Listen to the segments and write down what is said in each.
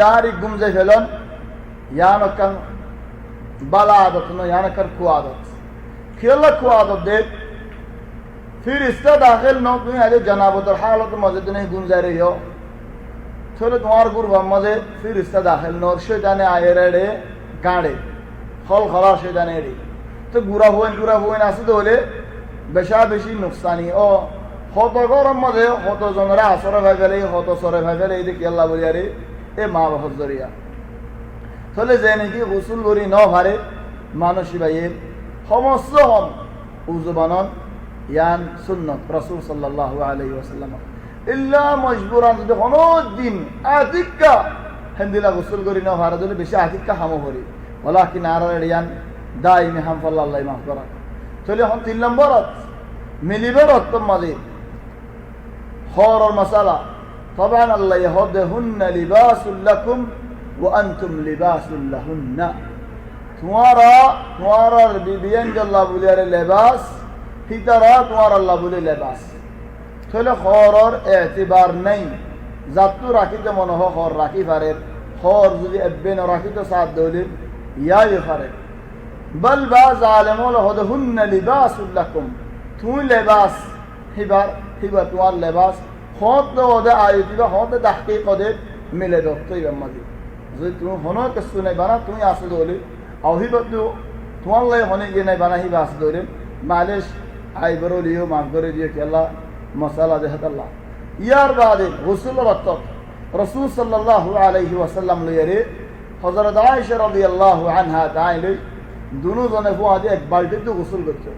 direct গুমজে Felon ইয়ানকান বালা আদত ন ইয়ানকান কু আদত খেলা কু আদত দে फिर इसका दाखिल न तुम्हें आज जनाबत और हालत मजे नहीं गुंजा रही हो चलो तुम्हार गुरु मजे फिर इसका दाखिल न और शैताने आए रे गाड़े खल खला शैताने रे तो गुरा हुए आसे तो बोले बेशा बेशी नुकसानी ओ হত গরম মধ্যে হত জনরা আসরে ভাই ফেলে হত সরে ভাই ফেলে এই দেখি আল্লাহ বলি আরে এ মা বাহর জরিয়া চলে যে নাকি গোসল করি ন ভারে মানসী ভাইয়ের সমস্ত হন উজুবানন ইয়ান সুন্নত রাসূল সাল্লাল্লাহু আলাইহি ওয়াসাল্লাম ইল্লা মজবুরান যদি কোনো দিন আতিক্কা হেন্দিলা গোসল করি ন ভারে যদি বেশি আতিক্কা হামো করি ওয়ালাকিন আর ইয়ান দাইমি হাম আল্লাহ মাফ করা চলে হন 3 নম্বরত মিলিবে রক্ত মাঝে خور المسألة طبعا الله يهدهن لباس لكم وأنتم لباس لهن تمارا بيبين الله بولي لباس هي ترى تمارا الله بولي لباس تولي خورر اعتبار نين ذاتو راكيت منه خور راكي فارر خور زدي ابن راكيت سعد دولي يا يفارر بل بعض عالمون لهدهن لباس لكم تون لباس হিবার তোমার লেবাস হত ওদে আয়ুতি বা হত তাহকিক ওদে মিলে দত্তই বাম্মাদি যদি তুমি হনো কিছু নাই বানা তুমি আসে দলে আহিবত তোমার লাই হনে গিয়ে নাই বানা হিবা আসে দলে মালিশ আই বড় লিও মাফ করে দিয়ে কি আল্লাহ মশালা দেহাত আল্লাহ ইয়ার বাদে গোসল রক্ত রাসূল সাল্লাল্লাহু আলাইহি ওয়াসাল্লাম লইরে হযরত আয়েশা রাদিয়াল্লাহু আনহা তাইলে দুনো জনে ফুয়াদে এক বালতিতে গোসল করতে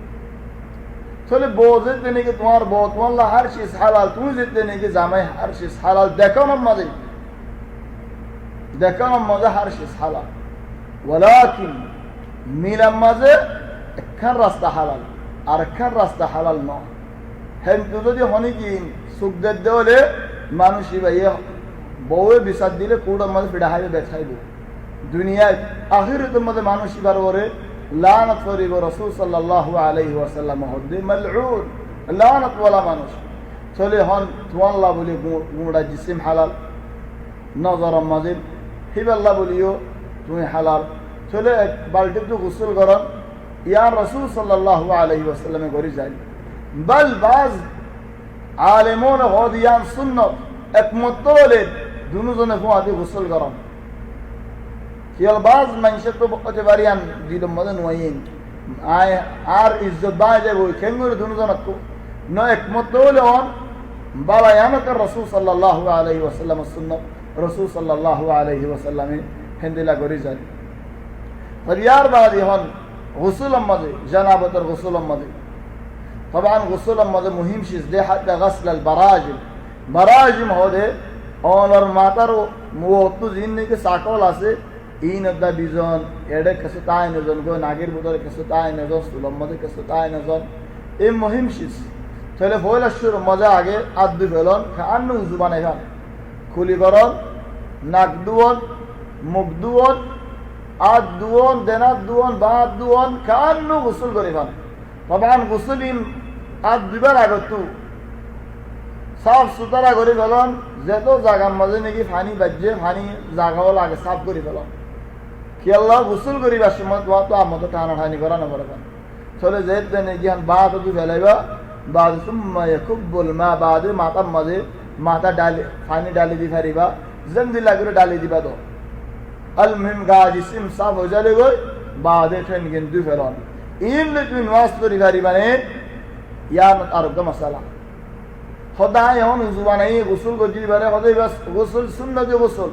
চলে বউ যেতে নাকি তোমার বউ তোমার হার শেষ হালাল তুমি যেতে নাকি জামাই হার শেষ হালাল দেখানোর মাঝে হার শেষ হালাল ওয়ালাকিন মিলাম মাঝে একখান রাস্তা হালাল আর একখান রাস্তা হালাল নয় হেন তো যদি হনি কি সুখ দেখতে হলে মানুষই ভাইয়া বউয়ে বিচার দিলে কুড়ার মাঝে ফিডা হাইবে বেছাইব দুনিয়ায় আখিরাতের মধ্যে মানুষই বার করে লানত করিব রাসূল সাল্লাল্লাহু আলাইহি ওয়াসাল্লাম হদ্দে মালউন লানত ওয়ালা মানুষ চলে হন তুয়াল্লাহ বলি গুমড়া জিসিম হালাল নজর মাজিদ হিবাল্লাহ বলিও তুমি হালাল চলে এক বালতিতে গোসল করন ইয়া রাসূল সাল্লাল্লাহু আলাইহি ওয়াসাল্লামে করি যায় বল বাজ আলেমুন হদিয়ান সুন্নাত একমত হলে দুজনে ফুয়াদি গোসল করন কিয়াল বাজ মানুষে তো বলতে পারিয়ান দিদম মদে নয়িন আর ইজ্জত বাজে বই কেঙ্গুর দুজনক ন একমত হলে অন বালায়ানক রাসূল সাল্লাল্লাহু আলাইহি ওয়াসাল্লাম সুন্নাত রাসূল সাল্লাল্লাহু আলাইহি ওয়াসাল্লাম হেন্দিলা করি যায় ফরিয়ার বাদি হন গোসল মদে জানাবতর গোসল মদে طبعا গোসল মদে মুহিম শিজ দে হাত্তা গসল আল বারাজিম হদে অনর মাতার মুওতু জিন্নিকে সাকল আছে ইনদা বিজন এডে কসু তাই নজন গো নাগির বুদর কসু তাই নজন সুলম মদে কসু তাই নজন এই মুহিম শিজ চলে ফয়লা শুরু মজা আগে আদু ফেলন খান জুবানে খান খুলি করন নাক দুয়ন মুখ দুয়ন আদ দুয়ন দেনাত দুয়ন বাদ দুয়ন খান গোসল করে খান তখন গোসলিন আদ দুবার আগতু সাফ সুতরা করে ফেলন যেত জায়গার মাঝে নাকি ফানি বাজে ফানি জাগাও লাগে সাফ করে ফেলন কি আল্লাহ গোসল করিবার সময় তোমার তো আমার তো টানাটানি করা না বলে চলে যেতে নাকি বাদ তো ফেলাইবা বাদ সুম্মা ইয়াকুবুল মা বাদে মাতার মাঝে মাথা ডালি ফানি ডালি দি ফারিবা জন্দি লাগরে ডালি দিবা তো আল মিম গাজিসিম সাফ হয়ে যাবে গই বাদে ঠেন কিন্তু ফেলন ইমলে তুমি নামাজ পড়ি ফারিবানে ইয়ানত আরোগ্য মাসালা সদায় হন জুবানাই গোসল করতে পারে সদায় বাস গোসল সুন্নত গোসল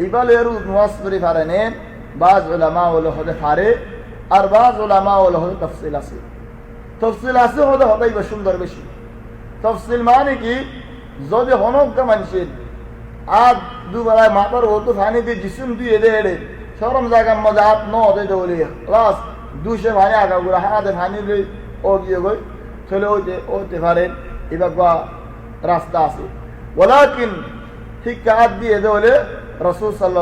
ইবালে আর নামাজ পড়ি ফারেনে বাজ উলামা হলো হদে ফারে আর বাজ উলামা হলো হদে তাফসিল আছে হদে হদাই বা সুন্দর বেশি তাফসিল মানে কি যদি হনজ্ঞ মানুষের আর দুবেলায় মাথার হতো ফানি দিয়ে জিসুম দিয়ে এড়ে সরম জায়গার মধ্যে হাত ন হতে দেবলে প্লাস দুশে ভাই আগা গুড়া হাতে ফানি ও গিয়ে গই চলে ওইতে পারেন এবার রাস্তা আছে ওলাকিন ঠিক হাত দিয়ে দেবলে রাসূল সাল্লাল্লাহু